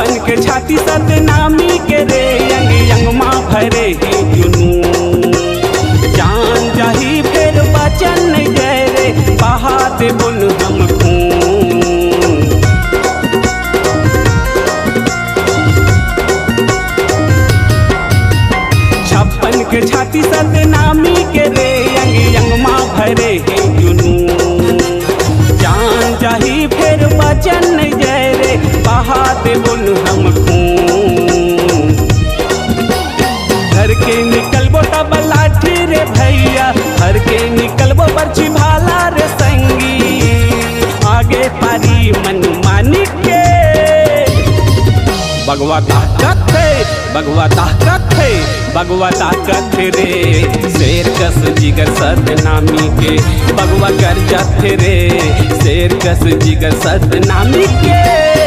छप्पन के छाती सतनामी के रे अंग अंग माँ भरे ही जुनून। जान जाही फिर बचन गए रे बहा दे बुन हम खून। छप्पन के छाती सतनामी के रे अंग अंग माँ भरे ही जुनून। जान जाही फिर बचन गए रे बहा दे बुन हम खून। घर के निकलबो तब लाठी रे भैया, घर के निकलबो बर्छी भाला रे संगी। आगे पारी मन मानिक के बगवा ताकत है, बगवा ताकत है, बगवा ताकत रे। शेर कस जिगर सतनामी के बगवा कर जाते रे। शेर कस जिगर सतनामी के